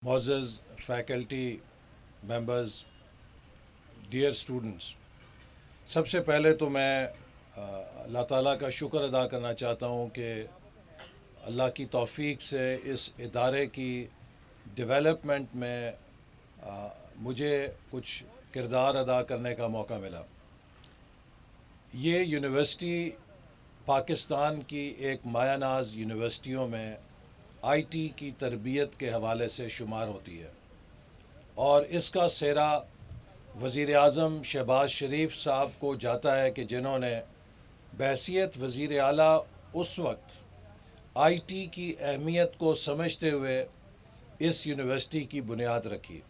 معزز faculty members, dear students, سب سے پہلے تو میں اللہ تعالیٰ کا شکر ادا کرنا چاہتا ہوں کہ اللہ کی توفیق سے اس ادارے کی ڈیولپمنٹ میں مجھے کچھ کردار ادا کرنے کا موقع ملا۔ یہ یونیورسٹی پاکستان کی ایک مایہ ناز یونیورسٹیوں میں آئی ٹی کی تربیت کے حوالے سے شمار ہوتی ہے، اور اس کا سہرا وزیر اعظم شہباز شریف صاحب کو جاتا ہے کہ جنہوں نے بحیثیت وزیر اعلیٰ اس وقت آئی ٹی کی اہمیت کو سمجھتے ہوئے اس یونیورسٹی کی بنیاد رکھی،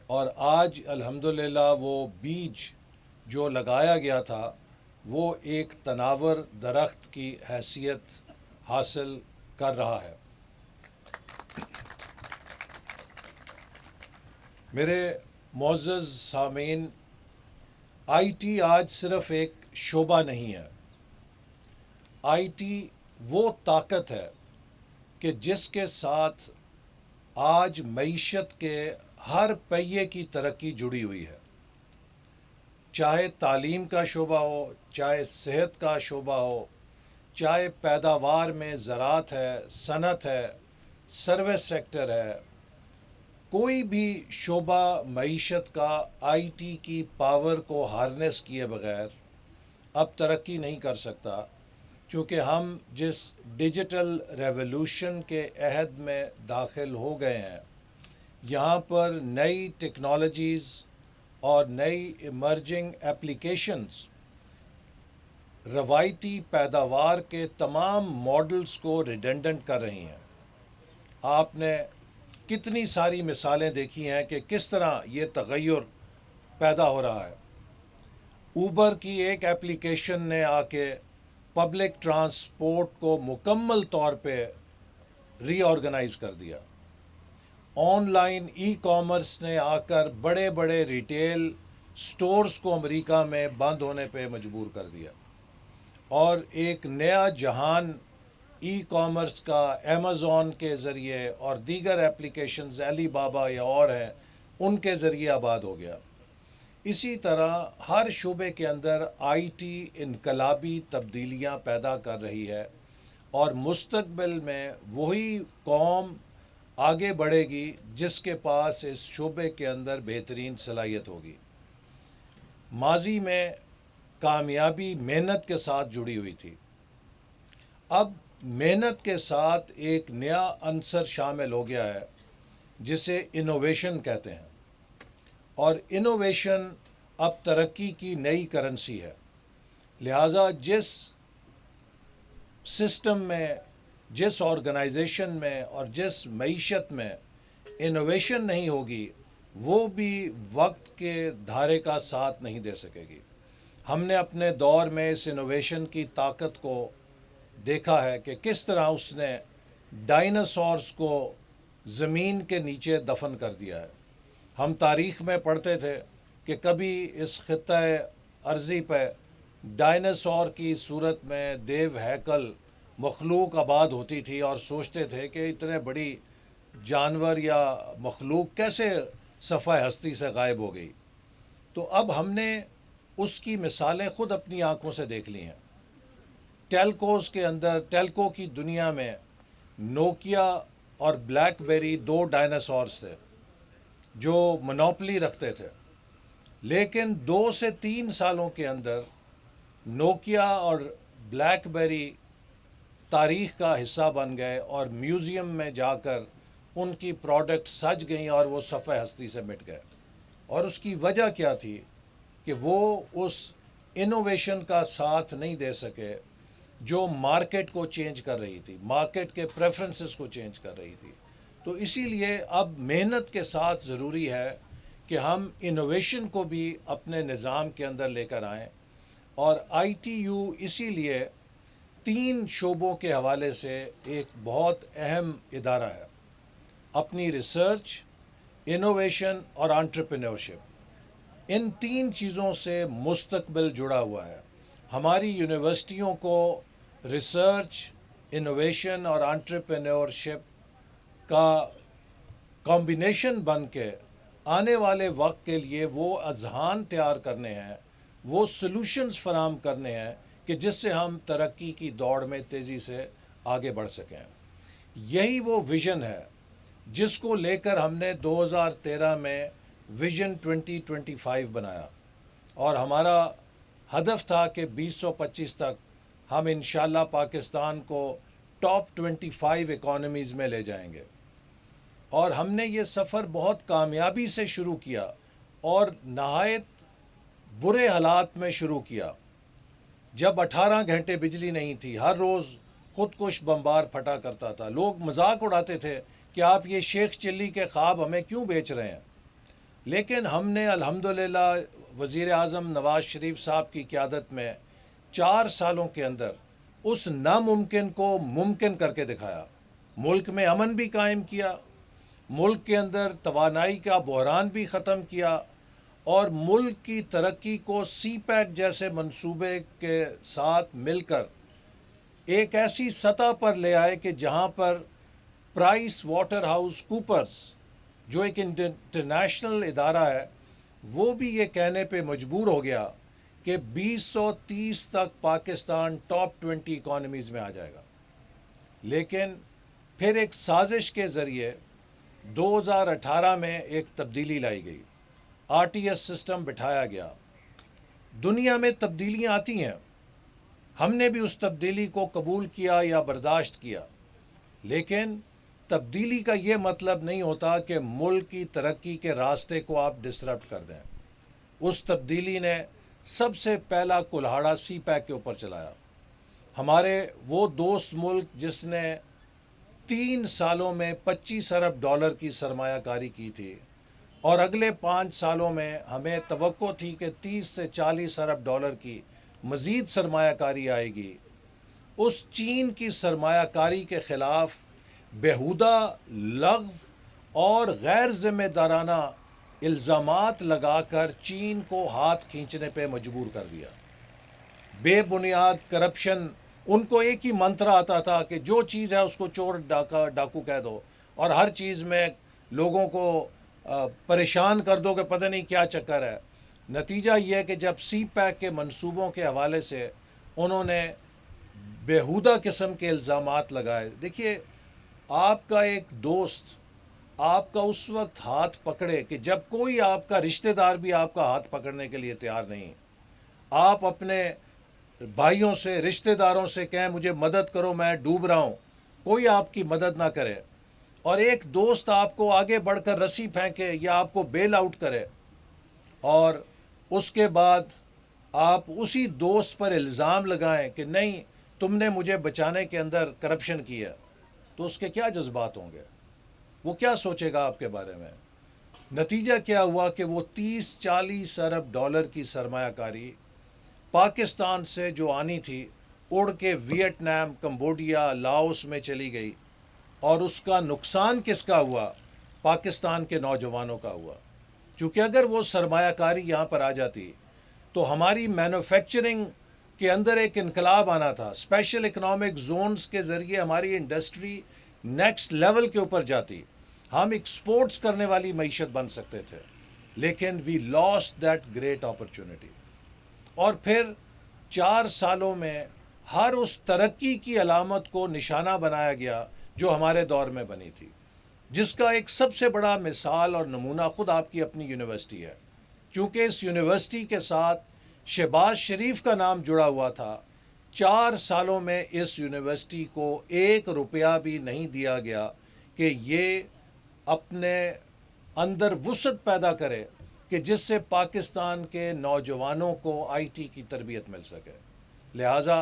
اور آج الحمدللہ وہ بیج جو لگایا گیا تھا وہ ایک تناور درخت کی حیثیت حاصل کر رہا ہے۔ میرے معزز سامعین، آئی ٹی آج صرف ایک شعبہ نہیں ہے۔ آئی ٹی وہ طاقت ہے کہ جس کے ساتھ آج معیشت کے ہر پہیے کی ترقی جڑی ہوئی ہے، چاہے تعلیم کا شعبہ ہو، چاہے صحت کا شعبہ ہو، چاہے پیداوار میں زراعت ہے، صنعت ہے، سروس سیکٹر ہے۔ کوئی بھی شعبہ معیشت کا آئی ٹی کی پاور کو ہارنس کیے بغیر اب ترقی نہیں کر سکتا، چونکہ ہم جس ڈیجیٹل ریولوشن کے عہد میں داخل ہو گئے ہیں، یہاں پر نئی ٹیکنالوجیز اور نئی ایمرجنگ ایپلیکیشنز روایتی پیداوار کے تمام ماڈلز کو ریڈنڈنٹ کر رہی ہیں۔ آپ نے کتنی ساری مثالیں دیکھی ہیں کہ کس طرح یہ تغیر پیدا ہو رہا ہے۔ اوبر کی ایک ایپلیکیشن نے آ کے پبلک ٹرانسپورٹ کو مکمل طور پہ ری آرگنائز کر دیا۔ آن لائن ای کامرس نے آ کر بڑے بڑے ریٹیل سٹورز کو امریکہ میں بند ہونے پہ مجبور کر دیا، اور ایک نیا جہان ای کامرس کا امیزون کے ذریعے اور دیگر ایپلیکیشنز علی بابا یا اور ہیں ان کے ذریعے آباد ہو گیا۔ اسی طرح ہر شعبے کے اندر آئی ٹی انقلابی تبدیلیاں پیدا کر رہی ہے، اور مستقبل میں وہی قوم آگے بڑھے گی جس کے پاس اس شعبے کے اندر بہترین صلاحیت ہوگی۔ ماضی میں کامیابی محنت کے ساتھ جڑی ہوئی تھی، اب محنت کے ساتھ ایک نیا عنصر شامل ہو گیا ہے جسے انوویشن کہتے ہیں، اور انوویشن اب ترقی کی نئی کرنسی ہے۔ لہٰذا جس سسٹم میں، جس آرگنائزیشن میں اور جس معیشت میں انوویشن نہیں ہوگی، وہ بھی وقت کے دھارے کا ساتھ نہیں دے سکے گی۔ ہم نے اپنے دور میں اس انوویشن کی طاقت کو دیکھا ہے کہ کس طرح اس نے ڈائناسورز کو زمین کے نیچے دفن کر دیا ہے۔ ہم تاریخ میں پڑھتے تھے کہ کبھی اس خطۂ ارضی پہ ڈائناسور کی صورت میں دیو ہیکل مخلوق آباد ہوتی تھی، اور سوچتے تھے کہ اتنے بڑی جانور یا مخلوق کیسے صفحہ ہستی سے غائب ہو گئی۔ تو اب ہم نے اس کی مثالیں خود اپنی آنکھوں سے دیکھ لی ہیں۔ ٹیلکوز کے اندر، ٹیلکو کی دنیا میں نوکیا اور بلیک بیری دو ڈائناسورز تھے جو منوپلی رکھتے تھے، لیکن 2 سے 3 سالوں کے اندر نوکیا اور بلیک بیری تاریخ کا حصہ بن گئے، اور میوزیم میں جا کر ان کی پروڈکٹ سج گئیں اور وہ صفحہ ہستی سے مٹ گئے۔ اور اس کی وجہ کیا تھی کہ وہ اس انوویشن کا ساتھ نہیں دے سکے جو مارکیٹ کو چینج کر رہی تھی، مارکیٹ کے پریفرنسز کو چینج کر رہی تھی۔ تو اسی لیے اب محنت کے ساتھ ضروری ہے کہ ہم انوویشن کو بھی اپنے نظام کے اندر لے کر آئیں، اور آئی ٹی یو اسی لیے 3 شعبوں کے حوالے سے ایک بہت اہم ادارہ ہے۔ اپنی ریسرچ، انوویشن اور انٹرپرینورشپ، ان 3 چیزوں سے مستقبل جڑا ہوا ہے۔ ہماری یونیورسٹیوں کو ریسرچ، انوویشن اور انٹرپرینورشپ کا کمبینیشن بن کے آنے والے وقت کے لیے وہ اذہان تیار کرنے ہیں، وہ سلوشنز فراہم کرنے ہیں کہ جس سے ہم ترقی کی دوڑ میں تیزی سے آگے بڑھ سکیں۔ یہی وہ ویژن ہے جس کو لے کر ہم نے 2013 میں ویژن 2025 بنایا، اور ہمارا ہدف تھا کہ 2025 تک ہم انشاءاللہ پاکستان کو ٹاپ 25 اکانومیز میں لے جائیں گے۔ اور ہم نے یہ سفر بہت کامیابی سے شروع کیا، اور نہایت برے حالات میں شروع کیا، جب 18 گھنٹے بجلی نہیں تھی، ہر روز خود کش بمبار پھٹا کرتا تھا، لوگ مذاق اڑاتے تھے کہ آپ یہ شیخ چلی کے خواب ہمیں کیوں بیچ رہے ہیں۔ لیکن ہم نے الحمدللہ وزیر اعظم نواز شریف صاحب کی قیادت میں 4 سالوں کے اندر اس ناممکن کو ممکن کر کے دکھایا، ملک میں امن بھی قائم کیا، ملک کے اندر توانائی کا بحران بھی ختم کیا، اور ملک کی ترقی کو سی پیک جیسے منصوبے کے ساتھ مل کر ایک ایسی سطح پر لے آئے کہ جہاں پر پرائس واٹر ہاؤس کوپرز جو ایک انٹرنیشنل ادارہ ہے، وہ بھی یہ کہنے پہ مجبور ہو گیا کہ 2030 تک پاکستان ٹاپ 20 اکانومیز میں آ جائے گا۔ لیکن پھر ایک سازش کے ذریعے 2018 میں ایک تبدیلی لائی گئی، آر ٹی ایس سسٹم بٹھایا گیا۔ دنیا میں تبدیلیاں آتی ہیں، ہم نے بھی اس تبدیلی کو قبول کیا یا برداشت کیا، لیکن تبدیلی کا یہ مطلب نہیں ہوتا کہ ملک کی ترقی کے راستے کو آپ ڈسرپٹ کر دیں۔ اس تبدیلی نے سب سے پہلا کلہاڑا سی پیک کے اوپر چلایا۔ ہمارے وہ دوست ملک جس نے 3 سالوں میں 25 ارب ڈالر کی سرمایہ کاری کی تھی، اور اگلے 5 سالوں میں ہمیں توقع تھی کہ 30 سے 40 ارب ڈالر کی مزید سرمایہ کاری آئے گی، اس چین کی سرمایہ کاری کے خلاف بیہودہ لغو اور غیر ذمہ دارانہ الزامات لگا کر چین کو ہاتھ کھینچنے پہ مجبور کر دیا۔ بے بنیاد کرپشن، ان کو ایک ہی منتر آتا تھا کہ جو چیز ہے اس کو چور ڈاکو کہہ دو، اور ہر چیز میں لوگوں کو پریشان کر دو کہ پتہ نہیں کیا چکر ہے۔ نتیجہ یہ ہے کہ جب سی پیک کے منصوبوں کے حوالے سے انہوں نے بیہودہ قسم کے الزامات لگائے، دیکھیے آپ کا ایک دوست آپ کا اس وقت ہاتھ پکڑے کہ جب کوئی آپ کا رشتہ دار بھی آپ کا ہاتھ پکڑنے کے لیے تیار نہیں، آپ اپنے بھائیوں سے رشتہ داروں سے کہیں مجھے مدد کرو میں ڈوب رہا ہوں، کوئی آپ کی مدد نہ کرے، اور ایک دوست آپ کو آگے بڑھ کر رسی پھینکے یا آپ کو بیل آؤٹ کرے، اور اس کے بعد آپ اسی دوست پر الزام لگائیں کہ نہیں تم نے مجھے بچانے کے اندر کرپشن کی ہے، تو اس کے کیا جذبات ہوں گے؟ وہ کیا سوچے گا آپ کے بارے میں؟ نتیجہ کیا ہوا کہ وہ 30-40 ارب ڈالر کی سرمایہ کاری پاکستان سے جو آنی تھی اڑ کے ویتنام، کمبوڈیا، لاؤس میں چلی گئی، اور اس کا نقصان کس کا ہوا؟ پاکستان کے نوجوانوں کا ہوا، کیونکہ اگر وہ سرمایہ کاری یہاں پر آ جاتی تو ہماری مینوفیکچرنگ کے اندر ایک انقلاب آنا تھا، اسپیشل اکنامک زونز کے ذریعے ہماری انڈسٹری نیکسٹ لیول کے اوپر جاتی، ہم ایکسپورٹس کرنے والی معیشت بن سکتے تھے، لیکن وی لاسٹ دیٹ گریٹ اپرچونٹی۔ اور پھر 4 سالوں میں ہر اس ترقی کی علامت کو نشانہ بنایا گیا جو ہمارے دور میں بنی تھی، جس کا ایک سب سے بڑا مثال اور نمونہ خود آپ کی اپنی یونیورسٹی ہے، کیونکہ اس یونیورسٹی کے ساتھ شہباز شریف کا نام جڑا ہوا تھا۔ 4 سالوں میں اس یونیورسٹی کو 1 روپیہ بھی نہیں دیا گیا کہ یہ اپنے اندر وسعت پیدا کرے کہ جس سے پاکستان کے نوجوانوں کو آئی ٹی کی تربیت مل سکے۔ لہٰذا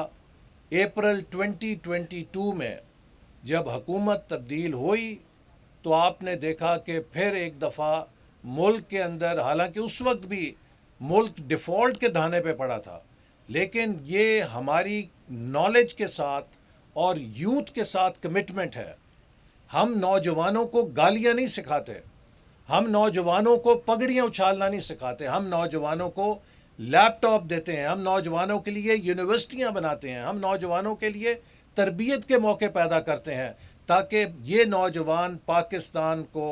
اپریل 2022 میں جب حکومت تبدیل ہوئی تو آپ نے دیکھا کہ پھر ایک دفعہ ملک کے اندر، حالانکہ اس وقت بھی ملک ڈیفالٹ کے دہانے پہ پڑا تھا، لیکن یہ ہماری نالج کے ساتھ اور یوتھ کے ساتھ کمٹمنٹ ہے۔ ہم نوجوانوں کو گالیاں نہیں سکھاتے، ہم نوجوانوں کو پگڑیاں اچھالنا نہیں سکھاتے، ہم نوجوانوں کو لیپ ٹاپ دیتے ہیں، ہم نوجوانوں کے لیے یونیورسٹیاں بناتے ہیں، ہم نوجوانوں کے لیے تربیت کے موقع پیدا کرتے ہیں تاکہ یہ نوجوان پاکستان کو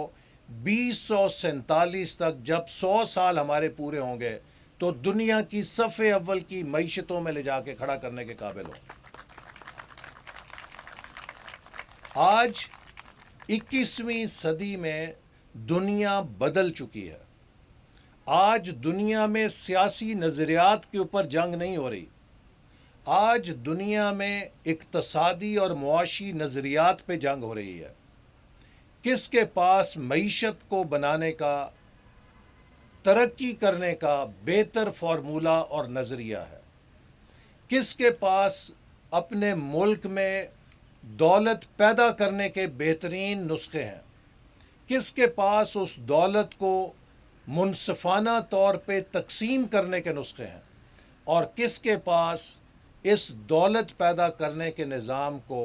2047 تک جب 100 سال ہمارے پورے ہوں گے تو دنیا کی صف اول کی معیشتوں میں لے جا کے کھڑا کرنے کے قابل ہو. آج 21ویں صدی میں دنیا بدل چکی ہے. آج دنیا میں سیاسی نظریات کے اوپر جنگ نہیں ہو رہی. آج دنیا میں اقتصادی اور معاشی نظریات پہ جنگ ہو رہی ہے. کس کے پاس معیشت کو بنانے کا، ترقی کرنے کا بہتر فارمولہ اور نظریہ ہے؟ کس کے پاس اپنے ملک میں دولت پیدا کرنے کے بہترین نسخے ہیں؟ کس کے پاس اس دولت کو منصفانہ طور پہ تقسیم کرنے کے نسخے ہیں؟ اور کس کے پاس اس دولت پیدا کرنے کے نظام کو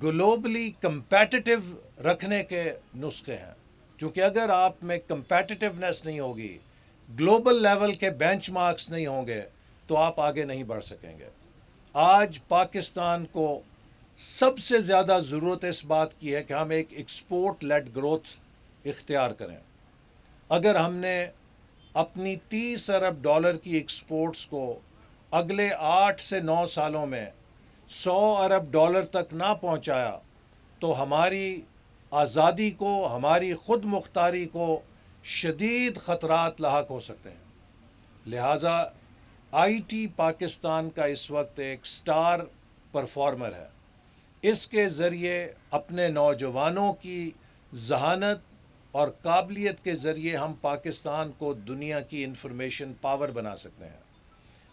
گلوبلی کمپیٹیٹو رکھنے کے نسخے ہیں؟ کیونکہ اگر آپ میں کمپیٹیٹیونیس نہیں ہوگی، گلوبل لیول کے بینچ مارکس نہیں ہوں گے، تو آپ آگے نہیں بڑھ سکیں گے. آج پاکستان کو سب سے زیادہ ضرورت اس بات کی ہے کہ ہم ایک ایکسپورٹ لیڈ گروتھ اختیار کریں. اگر ہم نے اپنی $30 ارب کی ایکسپورٹس کو اگلے 8 سے 9 سالوں میں $100 ارب تک نہ پہنچایا تو ہماری آزادی کو، ہماری خود مختاری کو شدید خطرات لاحق ہو سکتے ہیں. لہٰذا آئی ٹی پاکستان کا اس وقت ایک سٹار پرفارمر ہے. اس کے ذریعے اپنے نوجوانوں کی ذہانت اور قابلیت کے ذریعے ہم پاکستان کو دنیا کی انفارمیشن پاور بنا سکتے ہیں.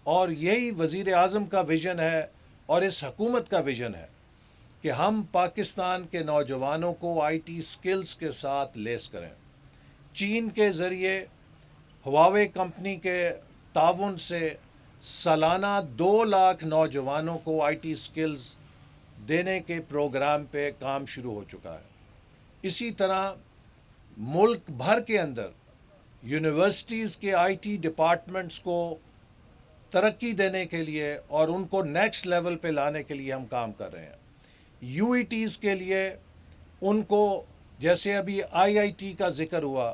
اور یہی وزیر اعظم کا ویژن ہے اور اس حکومت کا ویژن ہے کہ ہم پاکستان کے نوجوانوں کو آئی ٹی سکلز کے ساتھ لیس کریں. چین کے ذریعے ہواوے کمپنی کے تعاون سے سالانہ 2 لاکھ نوجوانوں کو آئی ٹی سکلز دینے کے پروگرام پہ کام شروع ہو چکا ہے. اسی طرح ملک بھر کے اندر یونیورسٹیز کے آئی ٹی ڈپارٹمنٹس کو ترقی دینے کے لیے اور ان کو نیکسٹ لیول پہ لانے کے لیے ہم کام کر رہے ہیں. یو ای ٹیز کے لیے ان کو، جیسے ابھی آئی آئی ٹی کا ذکر ہوا،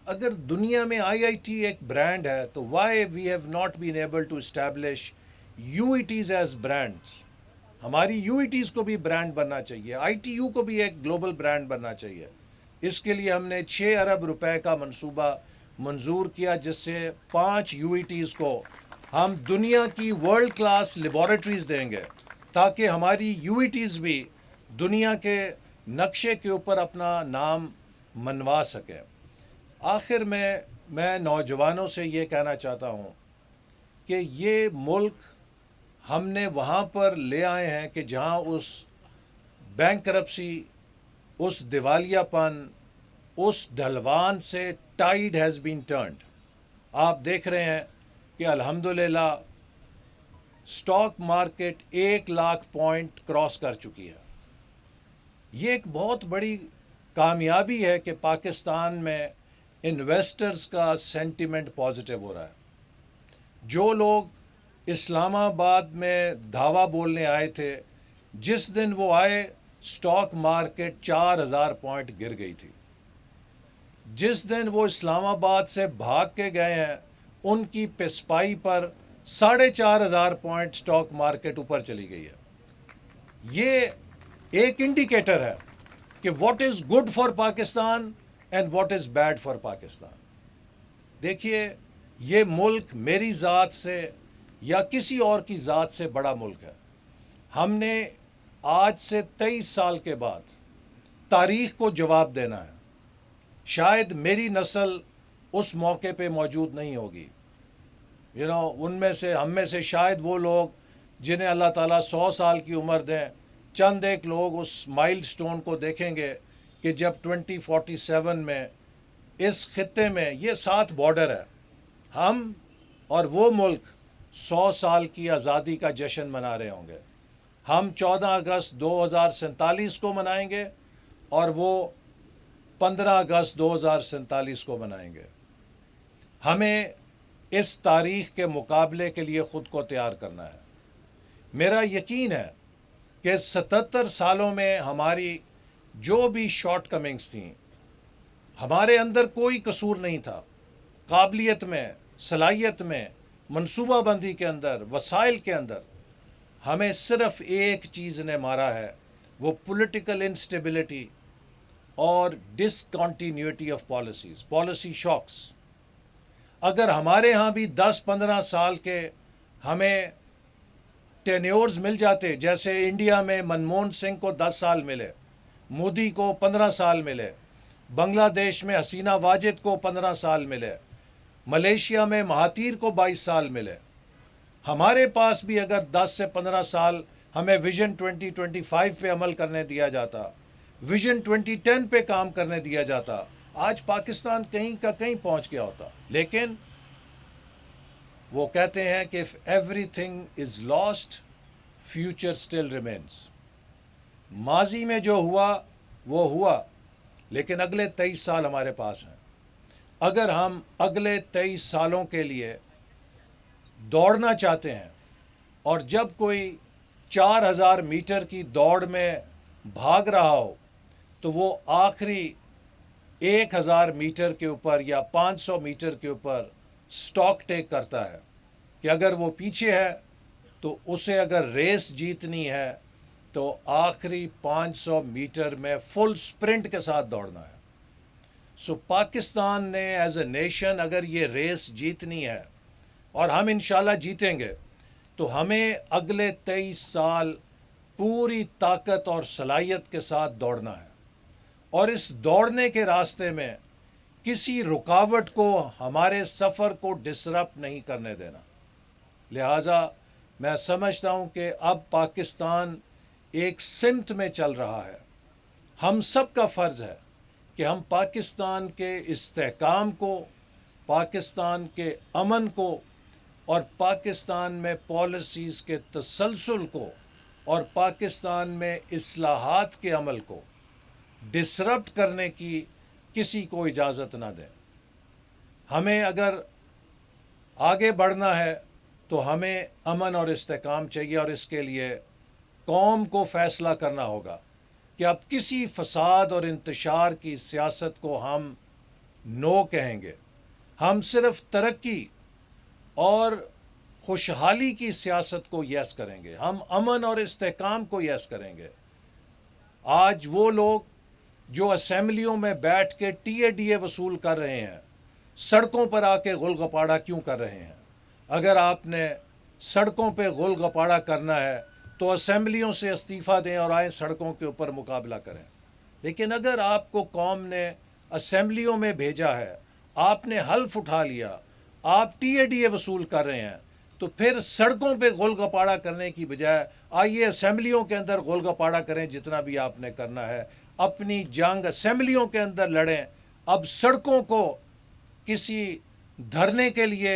اگر دنیا میں آئی آئی ٹی ایک برانڈ ہے تو why we have not been able to establish U E Ts as brands. ہماری یو ای ٹیز کو بھی برانڈ بننا چاہیے، آئی ٹی یو کو بھی ایک گلوبل برانڈ بننا چاہیے. اس کے لیے ہم نے $6 ارب کا منصوبہ منظور کیا، جس سے 5 یو ای ٹیز کو ہم دنیا کی ورلڈ کلاس لیبارٹریز دیں گے تاکہ ہماری یو ای ٹیز بھی دنیا کے نقشے کے اوپر اپنا نام منوا سکیں. آخر میں نوجوانوں سے یہ کہنا چاہتا ہوں کہ یہ ملک ہم نے وہاں پر لے آئے ہیں کہ جہاں اس بینکرپسی، اس دیوالیہ پن، اس ڈھلوان سے ٹائیڈ ہیز بین ٹرنڈ. آپ دیکھ رہے ہیں کہ الحمدللہ stock market 1 lakh point cross کر چکی ہے. یہ ایک بہت بڑی کامیابی ہے کہ پاکستان میں انویسٹرز کا سینٹیمنٹ پازیٹیو ہو رہا ہے. جو لوگ اسلام آباد میں دھاوا بولنے آئے تھے، جس دن وہ آئے سٹاک مارکیٹ 4000 پوائنٹ گر گئی تھی. جس دن وہ اسلام آباد سے بھاگ کے گئے ہیں، ان کی پسپائی پر 4500 پوائنٹ سٹاک مارکیٹ اوپر چلی گئی ہے. یہ ایک انڈیکیٹر ہے کہ what is good for Pakistan and what is bad for Pakistan. دیکھیے، یہ ملک میری ذات سے یا کسی اور کی ذات سے بڑا ملک ہے. ہم نے آج سے 23 سال کے بعد تاریخ کو جواب دینا ہے. شاید میری نسل اس موقع پہ موجود نہیں ہوگی. ان میں سے، ہم میں سے شاید وہ لوگ جنہیں اللہ تعالیٰ 100 سال کی عمر دیں، چند ایک لوگ اس مائل سٹون کو دیکھیں گے کہ جب 2047 میں اس خطے میں، یہ 7 بارڈر ہے، ہم اور وہ ملک 100 سال کی آزادی کا جشن منا رہے ہوں گے. ہم 14 اگست 2047 کو منائیں گے اور وہ 15 اگست 2047 کو منائیں گے. ہمیں اس تاریخ کے مقابلے کے لیے خود کو تیار کرنا ہے. میرا یقین ہے کہ 77 سالوں میں ہماری جو بھی شارٹ کمنگز تھیں، ہمارے اندر کوئی قصور نہیں تھا، قابلیت میں، صلاحیت میں، منصوبہ بندی کے اندر، وسائل کے اندر. ہمیں صرف ایک چیز نے مارا ہے، وہ پولیٹیکل انسٹیبلٹی اور discontinuity of policies, policy shocks. اگر ہمارے ہاں بھی 10-15 سال کے ہمیں ٹینیورز مل جاتے، جیسے انڈیا میں منموہن سنگھ کو 10 سال ملے، مودی کو 15 سال ملے، بنگلہ دیش میں حسینہ واجد کو 15 سال ملے، ملیشیا میں مہاتیر کو 22 سال ملے، ہمارے پاس بھی اگر 10 سے 15 سال ہمیں ویژن 2025 پہ عمل کرنے دیا جاتا، ویژن 2010 پہ کام کرنے دیا جاتا، آج پاکستان کہیں کا کہیں پہنچ گیا ہوتا. لیکن وہ کہتے ہیں کہ if everything is lost, future still remains. ماضی میں جو ہوا وہ ہوا، لیکن اگلے 23 سال ہمارے پاس ہیں. اگر ہم اگلے 23 سالوں کے لیے دوڑنا چاہتے ہیں، اور جب کوئی 4,000 میٹر کی دوڑ میں بھاگ رہا ہو تو وہ آخری 1,000 میٹر کے اوپر یا 500 میٹر کے اوپر سٹاک ٹیک کرتا ہے کہ اگر وہ پیچھے ہے تو اسے اگر ریس جیتنی ہے تو آخری 500 میٹر میں فل سپرنٹ کے ساتھ دوڑنا ہے. سو پاکستان نے ایز اے نیشن اگر یہ ریس جیتنی ہے، اور ہم انشاءاللہ جیتیں گے، تو ہمیں اگلے 23 سال پوری طاقت اور صلاحیت کے ساتھ دوڑنا ہے، اور اس دوڑنے کے راستے میں کسی رکاوٹ کو، ہمارے سفر کو ڈسرپٹ نہیں کرنے دینا. لہٰذا میں سمجھتا ہوں کہ اب پاکستان ایک سمت میں چل رہا ہے. ہم سب کا فرض ہے کہ ہم پاکستان کے استحکام کو، پاکستان کے امن کو، اور پاکستان میں پالیسیز کے تسلسل کو، اور پاکستان میں اصلاحات کے عمل کو ڈسرپٹ کرنے کی کسی کو اجازت نہ دیں. ہمیں اگر آگے بڑھنا ہے تو ہمیں امن اور استحکام چاہیے، اور اس کے لیے قوم کو فیصلہ کرنا ہوگا کہ اب کسی فساد اور انتشار کی سیاست کو ہم نو کہیں گے. ہم صرف ترقی اور خوشحالی کی سیاست کو یس کریں گے، ہم امن اور استحکام کو یس کریں گے. آج وہ لوگ جو اسمبلیوں میں بیٹھ کے ٹی اے وصول کر رہے ہیں، سڑکوں پر آ کے غل غپاڑہ کیوں کر رہے ہیں؟ اگر آپ نے سڑکوں پہ غل غپاڑہ کرنا ہے تو اسمبلیوں سے استعفیٰ دیں اور آئیں سڑکوں کے اوپر مقابلہ کریں. لیکن اگر آپ کو قوم نے اسمبلیوں میں بھیجا ہے، آپ نے حلف اٹھا لیا، آپ ٹی اے وصول کر رہے ہیں، تو پھر سڑکوں پہ غل غپاڑہ کرنے کی بجائے آئیے اسمبلیوں کے اندر غل غپاڑہ کریں. جتنا بھی آپ نے کرنا ہے، اپنی جنگ اسمبلیوں کے اندر لڑیں. اب سڑکوں کو کسی دھرنے کے لیے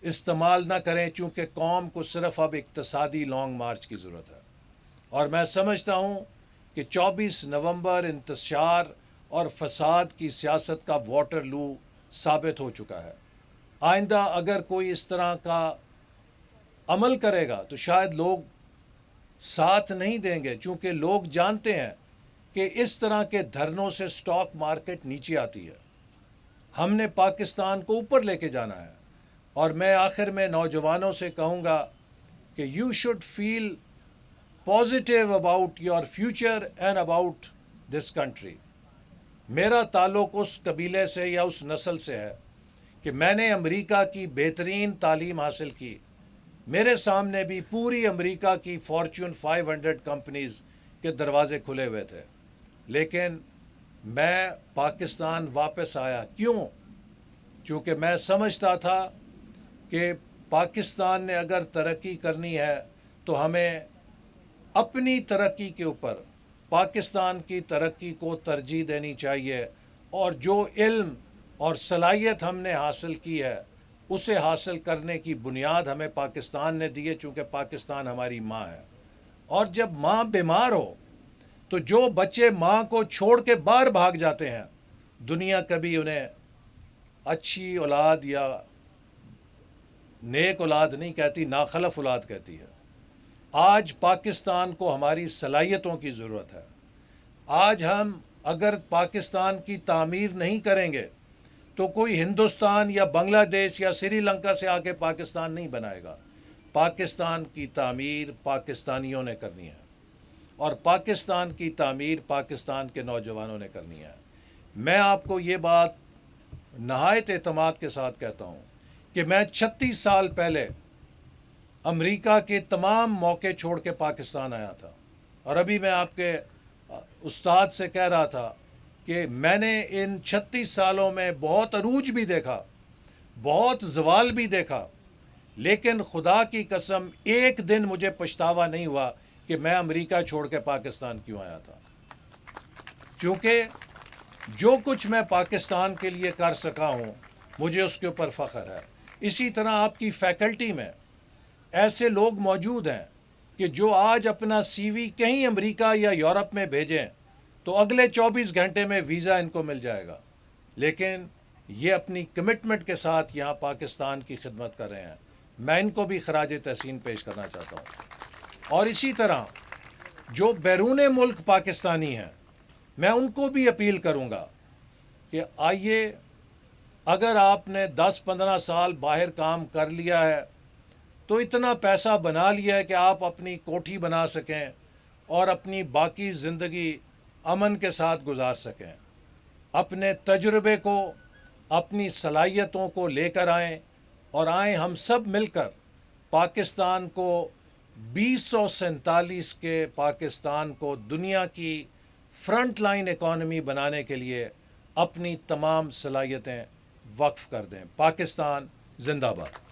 استعمال نہ کریں، چونکہ قوم کو صرف اب اقتصادی لانگ مارچ کی ضرورت ہے. اور میں سمجھتا ہوں کہ 24 نومبر انتشار اور فساد کی سیاست کا واٹر لو ثابت ہو چکا ہے. آئندہ اگر کوئی اس طرح کا عمل کرے گا تو شاید لوگ ساتھ نہیں دیں گے، چونکہ لوگ جانتے ہیں کہ اس طرح کے دھرنوں سے سٹاک مارکیٹ نیچے آتی ہے. ہم نے پاکستان کو اوپر لے کے جانا ہے. اور میں آخر میں نوجوانوں سے کہوں گا کہ you should feel positive about your future and about this country. میرا تعلق اس قبیلے سے یا اس نسل سے ہے کہ میں نے امریکہ کی بہترین تعلیم حاصل کی. میرے سامنے بھی پوری امریکہ کی فارچون 500 کمپنیز کے دروازے کھلے ہوئے تھے، لیکن میں پاکستان واپس آیا. کیوں؟ چونکہ میں سمجھتا تھا کہ پاکستان نے اگر ترقی کرنی ہے تو ہمیں اپنی ترقی کے اوپر پاکستان کی ترقی کو ترجیح دینی چاہیے، اور جو علم اور صلاحیت ہم نے حاصل کی ہے اسے حاصل کرنے کی بنیاد ہمیں پاکستان نے دی ہے، چونکہ پاکستان ہماری ماں ہے. اور جب ماں بیمار ہو تو جو بچے ماں کو چھوڑ کے باہر بھاگ جاتے ہیں، دنیا کبھی انہیں اچھی اولاد یا نیک اولاد نہیں کہتی، ناخلف اولاد کہتی ہے. آج پاکستان کو ہماری صلاحیتوں کی ضرورت ہے. آج ہم اگر پاکستان کی تعمیر نہیں کریں گے تو کوئی ہندوستان یا بنگلہ دیش یا سری لنکا سے آ کے پاکستان نہیں بنائے گا. پاکستان کی تعمیر پاکستانیوں نے کرنی ہے اور پاکستان کی تعمیر پاکستان کے نوجوانوں نے کرنی ہے. میں آپ کو یہ بات نہایت اعتماد کے ساتھ کہتا ہوں کہ میں 36 سال پہلے امریکہ کے تمام موقع چھوڑ کے پاکستان آیا تھا، اور ابھی میں آپ کے استاد سے کہہ رہا تھا کہ میں نے ان 36 سالوں میں بہت عروج بھی دیکھا، بہت زوال بھی دیکھا، لیکن خدا کی قسم ایک دن مجھے پچھتاوا نہیں ہوا کہ میں امریکہ چھوڑ کے پاکستان کیوں آیا تھا. کیونکہ جو کچھ میں پاکستان کے لیے کر سکا ہوں مجھے اس کے اوپر فخر ہے. اسی طرح آپ کی فیکلٹی میں ایسے لوگ موجود ہیں کہ جو آج اپنا سی وی کہیں امریکہ یا یورپ میں بھیجیں تو اگلے 24 گھنٹے میں ویزا ان کو مل جائے گا، لیکن یہ اپنی کمٹمنٹ کے ساتھ یہاں پاکستان کی خدمت کر رہے ہیں. میں ان کو بھی خراج تحسین پیش کرنا چاہتا ہوں. اور اسی طرح جو بیرون ملک پاکستانی ہیں میں ان کو بھی اپیل کروں گا کہ آئیے، اگر آپ نے 10-15 سال باہر کام کر لیا ہے تو اتنا پیسہ بنا لیا ہے کہ آپ اپنی کوٹھی بنا سکیں اور اپنی باقی زندگی امن کے ساتھ گزار سکیں. اپنے تجربے کو، اپنی صلاحیتوں کو لے کر آئیں اور آئیں ہم سب مل کر پاکستان کو 2047 کے پاکستان کو دنیا کی فرنٹ لائن اکانومی بنانے کے لیے اپنی تمام صلاحیتیں وقف کر دیں. پاکستان زندہ باد.